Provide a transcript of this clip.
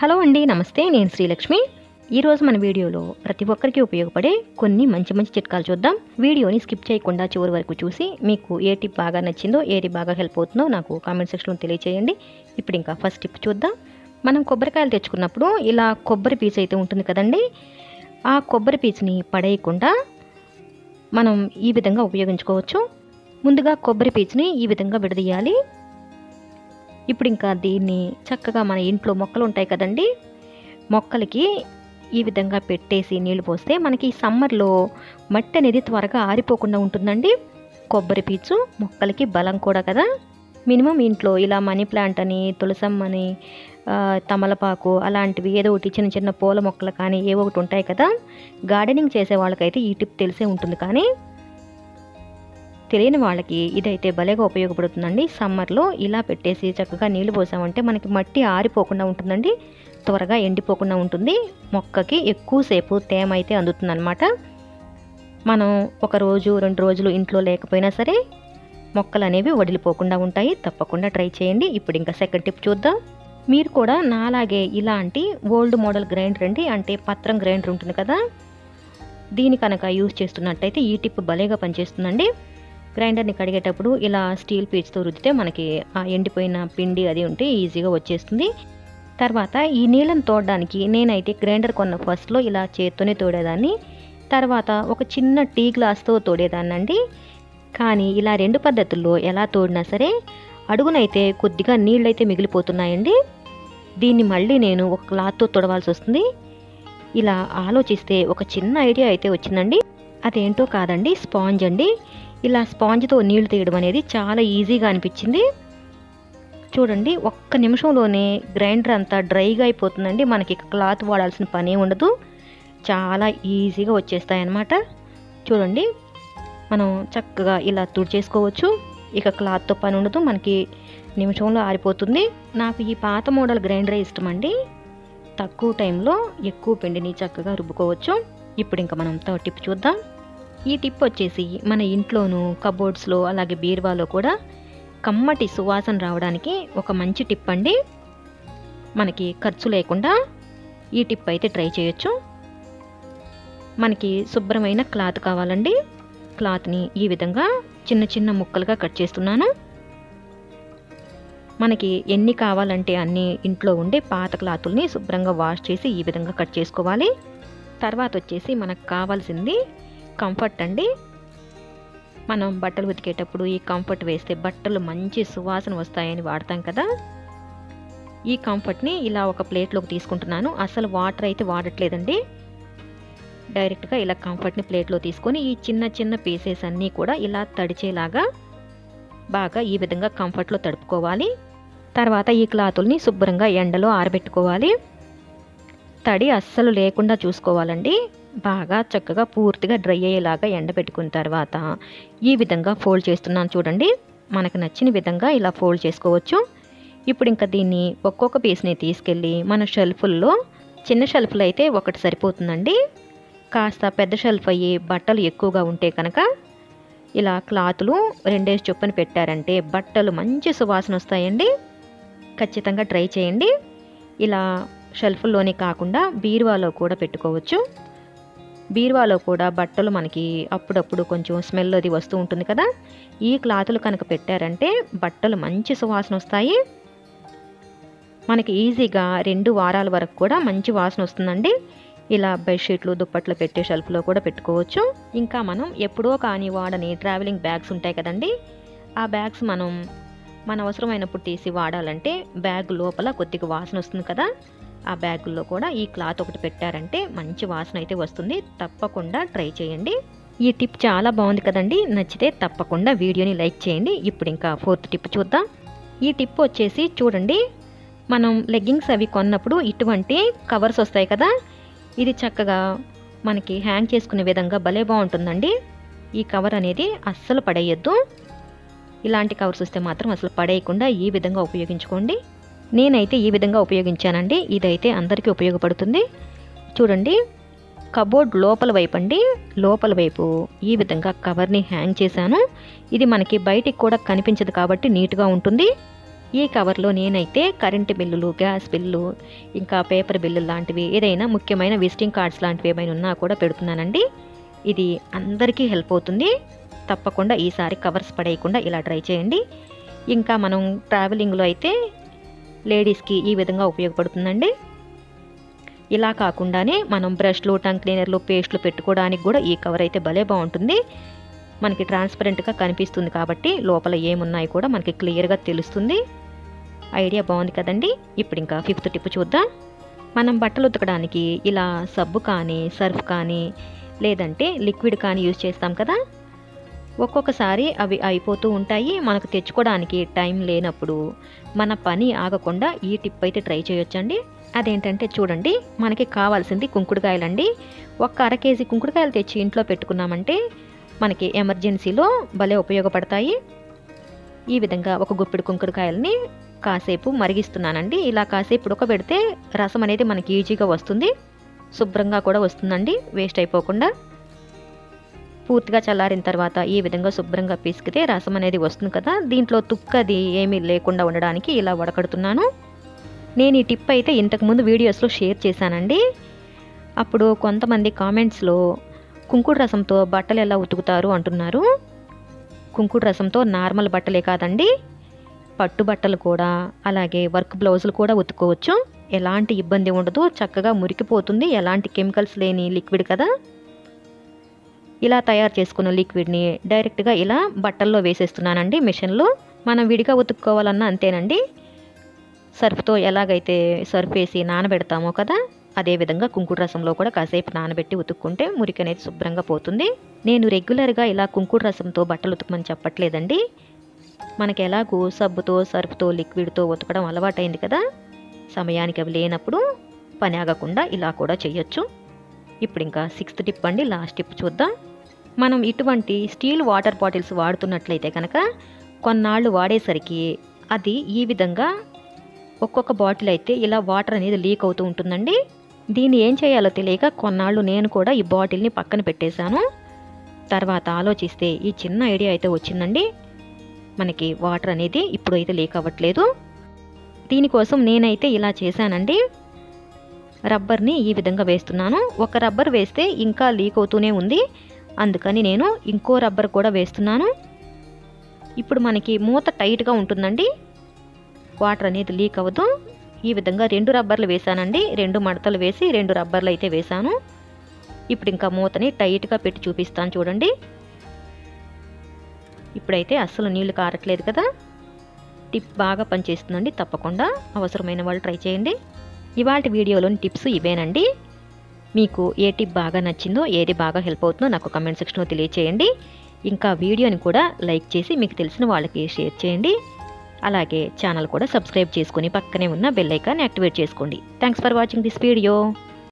Hello అండి, నమస్తే. నేను శ్రీలక్ష్మి. ఈరోజు మన వీడియోలో ప్రతి ఒక్కరికి ఉపయోగపడే కొన్ని మంచి మంచి చిట్కాలు చూద్దాం. వీడియోని స్కిప్ చేయకుండా చివరి వరకు చూసి మీకు ఏ టిప్ బాగా నచ్చిందో, ఏది బాగా హెల్ప్ అవుతుందో నాకు కామెంట్ సెక్షన్లో తెలియచేయండి. ఇప్పుడు ఇంకా ఫస్ట్ టిప్ చూద్దాం. మనం కొబ్బరికాయలు తెచ్చుకున్నప్పుడు ఇలా కొబ్బరి పీచు అయితే ఉంటుంది కదండి, ఆ కొబ్బరి పీచుని పడేయకుండా మనం ఈ విధంగా ఉపయోగించుకోవచ్చు. ముందుగా కొబ్బరి పీచుని ఈ విధంగా విడదీయాలి. ఇప్పుడు ఇంకా దీన్ని చక్కగా మన ఇంట్లో మొక్కలు ఉంటాయి కదండి, మొక్కలకి ఈ విధంగా పెట్టేసి నీళ్లు పోస్తే మనకి సమ్మర్లో మట్టి అనేది త్వరగా ఆరిపోకుండా ఉంటుందండి. కొబ్బరి పీచు మొక్కలకి బలం కూడా కదా. మినిమం ఇంట్లో ఇలా మనీ ప్లాంట్ అని, తులసమ్మని, తమలపాకు అలాంటివి ఏదో ఒకటి చిన్న చిన్న పూల మొక్కలు కానీ ఏవో ఒకటి ఉంటాయి కదా. గార్డెనింగ్ చేసే వాళ్ళకైతే ఈ టిప్ తెలిసే ఉంటుంది, కానీ తెలియని వాళ్ళకి ఇదైతే భలేగా ఉపయోగపడుతుందండి. సమ్మర్లో ఇలా పెట్టేసి చక్కగా నీళ్లు పోసామంటే మనకి మట్టి ఆరిపోకుండా ఉంటుందండి, త్వరగా ఎండిపోకుండా ఉంటుంది. మొక్కకి ఎక్కువసేపు తేమ అయితే అందుతుందన్నమాట. మనం ఒక రోజు 2 రోజులు ఇంట్లో లేకపోయినా సరే మొక్కలు అనేవి వడిలిపోకుండా ఉంటాయి. తప్పకుండా ట్రై చేయండి. ఇప్పుడు ఇంకా సెకండ్ టిప్ చూద్దాం. మీరు కూడా నాలాగే ఇలాంటి ఓల్డ్ మోడల్ గ్రైండర్ అండి, అంటే పత్రం గ్రైండర్ ఉంటుంది కదా, దీని కనుక యూజ్ చేస్తున్నట్టయితే ఈ టిప్ భలేగా పనిచేస్తుందండి. గ్రైండర్ని కడిగేటప్పుడు ఇలా స్టీల్ పీచుతో రుద్దితే మనకి ఆ ఎండిపోయిన పిండి అది ఉంటే ఈజీగా వచ్చేస్తుంది. తర్వాత ఈ నీళ్ళని తోడడానికి నేనైతే గ్రైండర్ కొన్న ఫస్ట్లో ఇలా చేత్తోనే తోడేదాన్ని, తర్వాత ఒక చిన్న టీ గ్లాస్తో తోడేదాన్ని అండి. కానీ ఇలా 2 పద్ధతుల్లో ఎలా తోడినా సరే అడుగునైతే కొద్దిగా నీళ్ళైతే మిగిలిపోతున్నాయండి. దీన్ని మళ్ళీ నేను ఒక క్లాత్తో తొడవాల్సి వస్తుంది. ఇలా ఆలోచిస్తే ఒక చిన్న ఐడియా అయితే వచ్చిందండి. అదేంటో కాదండి, స్పాంజ్ అండి. ఇలా స్పాంజ్తో నీళ్లు తీయడం అనేది చాలా ఈజీగా అనిపించింది. చూడండి, ఒక్క నిమిషంలోనే గ్రైండర్ అంతా డ్రైగా అయిపోతుందండి. మనకి క్లాత్ వాడాల్సిన పనే ఉండదు, చాలా ఈజీగా వచ్చేస్తాయన్నమాట. చూడండి, మనం చక్కగా ఇలా తుడిచేసుకోవచ్చు. ఇక క్లాత్తో పని ఉండదు, మనకి నిమిషంలో ఆరిపోతుంది. నాకు ఈ పాత మోడల్ గ్రైండరే ఇష్టం అండి. తక్కువ టైంలో ఎక్కువ పిండిని చక్కగా రుబ్బుకోవచ్చు. ఇప్పుడు ఇంకా మనం థర్డ్ టిప్ చూద్దాం. ఈ టిప్ వచ్చేసి మన ఇంట్లోనూ, కబోర్డ్స్లో, అలాగే బీరువాలో కూడా కమ్మటి సువాసన రావడానికి ఒక మంచి టిప్ అండి. మనకి ఖర్చు లేకుండా ఈ టిప్ అయితే ట్రై చేయొచ్చు. మనకి శుభ్రమైన క్లాత్ కావాలండి. క్లాత్ని ఈ విధంగా చిన్న చిన్న ముక్కలుగా కట్ చేస్తున్నాను. మనకి ఎన్ని కావాలంటే అన్ని ఇంట్లో ఉండే పాత క్లాతుల్ని శుభ్రంగా వాష్ చేసి ఈ విధంగా కట్ చేసుకోవాలి. తర్వాత వచ్చేసి మనకు కావాల్సింది కంఫర్ట్ అండి. మనం బట్టలు ఉతికేటప్పుడు ఈ కంఫర్ట్ వేస్తే బట్టలు మంచి సువాసన వస్తాయని వాడతాం కదా. ఈ కంఫర్ట్ని ఇలా ఒక ప్లేట్లోకి తీసుకుంటున్నాను. అసలు వాటర్ అయితే వాడట్లేదండి, డైరెక్ట్గా ఇలా కంఫర్ట్ని ప్లేట్లో తీసుకొని ఈ చిన్న చిన్న పీసెస్ అన్నీ కూడా ఇలా తడిచేలాగా బాగా ఈ విధంగా కంఫర్ట్లో తడుపుకోవాలి. తర్వాత ఈ క్లాతుల్ని శుభ్రంగా ఎండలో ఆరబెట్టుకోవాలి. తడి అస్సలు లేకుండా చూసుకోవాలండి. బాగా చక్కగా పూర్తిగా డ్రై అయ్యేలాగా ఎండబెట్టుకున్న తర్వాత ఈ విధంగా ఫోల్డ్ చేస్తున్నాను. చూడండి, మనకు నచ్చిన విధంగా ఇలా ఫోల్డ్ చేసుకోవచ్చు. ఇప్పుడు ఇంకా దీన్ని ఒక్కొక్క పీస్ని తీసుకెళ్ళి మన షెల్ఫుల్లో, చిన్న షెల్ఫ్లో అయితే ఒకటి సరిపోతుందండి. కాస్త పెద్ద షెల్ఫ్ అయ్యి బట్టలు ఎక్కువగా ఉంటే కనుక ఇలా క్లాతులు 2 చొప్పున పెట్టారంటే బట్టలు మంచి సువాసన వస్తాయండి. ఖచ్చితంగా ట్రై చేయండి. ఇలా షెల్ఫ్లోనే కాకుండా బీరువాలో కూడా పెట్టుకోవచ్చు. బీరువాలో కూడా బట్టలు మనకి అప్పుడప్పుడు కొంచెం స్మెల్ అది వస్తూ ఉంటుంది కదా, ఈ క్లాతులు కనుక పెట్టారంటే బట్టలు మంచి సువాసన వస్తాయి. మనకి ఈజీగా 2 వారాల వరకు కూడా మంచి వాసన వస్తుందండి. ఇలా బెడ్షీట్లు, దుప్పట్లు పెట్టే షెల్ఫ్లో కూడా పెట్టుకోవచ్చు. ఇంకా మనం ఎప్పుడో కానీ వాడని ట్రావెలింగ్ బ్యాగ్స్ ఉంటాయి కదండి, ఆ బ్యాగ్స్ మనం మన అవసరమైనప్పుడు తీసి వాడాలంటే బ్యాగ్ లోపల కొద్దిగా వాసన వస్తుంది కదా, ఆ బ్యాగుల్లో కూడా ఈ క్లాత్ ఒకటి పెట్టారంటే మంచి వాసన అయితే వస్తుంది. తప్పకుండా ట్రై చేయండి. ఈ టిప్ చాలా బాగుంది కదండి. నచ్చితే తప్పకుండా వీడియోని లైక్ చేయండి. ఇప్పుడు ఇంకా ఫోర్త్ టిప్ చూద్దాం. ఈ టిప్ వచ్చేసి చూడండి, మనం లెగ్గింగ్స్ అవి కొన్నప్పుడు ఇటువంటి కవర్స్ వస్తాయి కదా, ఇది చక్కగా మనకి హ్యాంగ్ చేసుకునే విధంగా భలే బాగుంటుందండి. ఈ కవర్ అనేది అస్సలు పడేయద్దు. ఇలాంటి కవర్స్ వస్తే మాత్రం అసలు పడేయకుండా ఈ విధంగా ఉపయోగించుకోండి. నేనైతే ఈ విధంగా ఉపయోగించానండి. ఇదైతే అందరికీ ఉపయోగపడుతుంది. చూడండి, కబోర్డ్ లోపల వైపు అండి, లోపల వైపు ఈ విధంగా కవర్ని హ్యాంగ్ చేశాను. ఇది మనకి బయటికి కూడా కనిపించదు కాబట్టి నీట్గా ఉంటుంది. ఈ కవర్లో నేనైతే కరెంటు బిల్లులు, గ్యాస్ బిల్లు, ఇంకా పేపర్ బిల్లులు లాంటివి ఏదైనా ముఖ్యమైన విజిటింగ్ కార్డ్స్ లాంటివి ఏమైనా ఉన్నా కూడా పెడుతున్నానండి. ఇది అందరికీ హెల్ప్ అవుతుంది. తప్పకుండా ఈసారి కవర్స్ పడేయకుండా ఇలా ట్రై చేయండి. ఇంకా మనం ట్రావెలింగ్లో అయితే లేడీస్కి ఈ విధంగా ఉపయోగపడుతుందండి. ఇలా కాకుండానే మనం బ్రష్లు, టంగ్ క్లీనర్లు, పేస్ట్లు పెట్టుకోవడానికి కూడా ఈ కవర్ అయితే భలే బాగుంటుంది. మనకి ట్రాన్స్పరెంట్గా కనిపిస్తుంది కాబట్టి లోపల ఏమున్నాయి కూడా మనకి క్లియర్గా తెలుస్తుంది. ఐడియా బాగుంది కదండి. ఇప్పుడు ఇంకా 5th టిప్ చూద్దాం. మనం బట్టలు ఉతకడానికి ఇలా సబ్బు కానీ, సర్ఫ్ కానీ, లేదంటే లిక్విడ్ కానీ యూజ్ చేస్తాం కదా. ఒక్కొక్కసారి అవి అయిపోతూ ఉంటాయి. మనకు తెచ్చుకోవడానికి టైం లేనప్పుడు మన పని ఆగకుండా ఈ టిప్ అయితే ట్రై చేయొచ్చండి. అదేంటంటే చూడండి, మనకి కావాల్సింది కుంకుడుకాయలండి. ఒక అర కేజీ కుంకుడుకాయలు తెచ్చి ఇంట్లో పెట్టుకున్నామంటే మనకి ఎమర్జెన్సీలో భలే ఉపయోగపడతాయి. ఈ విధంగా ఒక గుప్పిడి కుంకుడుకాయలని కాసేపు మరిగిస్తున్నానండి. ఇలా కాసేపు ఉడకబెడితే రసం అనేది మనకి ఈజీగా వస్తుంది, శుభ్రంగా కూడా వస్తుందండి, వేస్ట్ అయిపోకుండా. పూర్తిగా చల్లారిన తర్వాత ఈ విధంగా శుభ్రంగా పిసికితే రసం అనేది వస్తుంది కదా. దీంట్లో తుక్కది ఏమీ లేకుండా ఉండడానికి ఇలా వడకడుతున్నాను. నేను ఈ టిప్ అయితే ఇంతకుముందు వీడియోస్లో షేర్ చేశానండి. అప్పుడు కొంతమంది కామెంట్స్లో కుంకుడు రసంతో బట్టలు ఎలా ఉతుకుతారు అంటున్నారు. కుంకుడు రసంతో నార్మల్ బట్టలే కాదండి, పట్టు బట్టలు కూడా, అలాగే వర్క్ బ్లౌజులు కూడా ఉతుక్కోవచ్చు. ఎలాంటి ఇబ్బంది ఉండదు, చక్కగా మురికిపోతుంది. ఎలాంటి కెమికల్స్ లేని లిక్విడ్ కదా. ఇలా తయారు చేసుకున్న లిక్విడ్ని డైరెక్ట్గా ఇలా బట్టల్లో వేసేస్తున్నానండి మిషన్లో. మనం విడిగా ఉతుక్కోవాలన్నా అంతేనండి. సర్ఫ్తో ఎలాగైతే సర్ఫ్ వేసి నానబెడతామో కదా, అదేవిధంగా కుంకుడు రసంలో కూడా కాసేపు నానబెట్టి ఉతుక్కుంటే మురికి అనేది శుభ్రంగా పోతుంది. నేను రెగ్యులర్గా ఇలా కుంకుడు రసంతో బట్టలు ఉతుకమని చెప్పట్లేదండి. మనకి ఎలాగూ సబ్బుతో, సర్ఫ్తో, లిక్విడ్తో ఉతకడం అలవాటైంది కదా. సమయానికి అవి లేనప్పుడు పని ఆగకుండా ఇలా కూడా చేయొచ్చు. ఇప్పుడు ఇంకా 6th టిప్ అండి, లాస్ట్ టిప్ చూద్దాం. మనం ఇటువంటి స్టీల్ వాటర్ బాటిల్స్ వాడుతున్నట్లయితే కనుక కొన్నాళ్ళు వాడేసరికి అది ఈ విధంగా ఒక్కొక్క బాటిల్ అయితే ఇలా వాటర్ అనేది లీక్ అవుతూ ఉంటుందండి. దీన్ని ఏం చేయాలో తెలియక కొన్నాళ్ళు నేను కూడా ఈ బాటిల్ని పక్కన పెట్టేశాను. తర్వాత ఆలోచిస్తే ఈ చిన్న ఐడియా అయితే వచ్చిందండి. మనకి వాటర్ అనేది ఇప్పుడు అయితే లీక్ అవ్వట్లేదు. దీనికోసం నేనైతే ఇలా చేశానండి. రబ్బర్ని ఈ విధంగా వేస్తున్నాను. ఒక రబ్బర్ వేస్తే ఇంకా లీక్ అవుతూనే ఉంది, అందుకని నేను ఇంకో రబ్బర్ కూడా వేస్తున్నాను. ఇప్పుడు మనకి మూత టైట్గా ఉంటుందండి, వాటర్ అనేది లీక్ అవ్వదు. ఈ విధంగా 2 రబ్బర్లు వేసానండి. 2 మడతలు వేసి 2 రబ్బర్లు అయితే వేసాను. ఇప్పుడు ఇంకా మూతని టైట్గా పెట్టి చూపిస్తాను చూడండి. ఇప్పుడైతే అస్సలు నీళ్లు కారట్లేదు కదా. టిప్ బాగా పనిచేస్తుందండి. తప్పకుండా అవసరమైన వాళ్ళు ట్రై చేయండి. ఇవాళ వీడియోలోని టిప్స్ ఇవేనండి. మీకు ఏ టిప్ బాగా నచ్చిందో, ఏది బాగా హెల్ప్ అవుతుందో నాకు కమెంట్ సెక్షన్లో తెలియచేయండి. ఇంకా వీడియోని కూడా లైక్ చేసి మీకు తెలిసిన వాళ్ళకి షేర్ చేయండి. అలాగే ఛానల్ కూడా సబ్స్క్రైబ్ చేసుకుని పక్కనే ఉన్న బెల్ ఐకాన్ యాక్టివేట్ చేసుకోండి. Thanks for watching this video.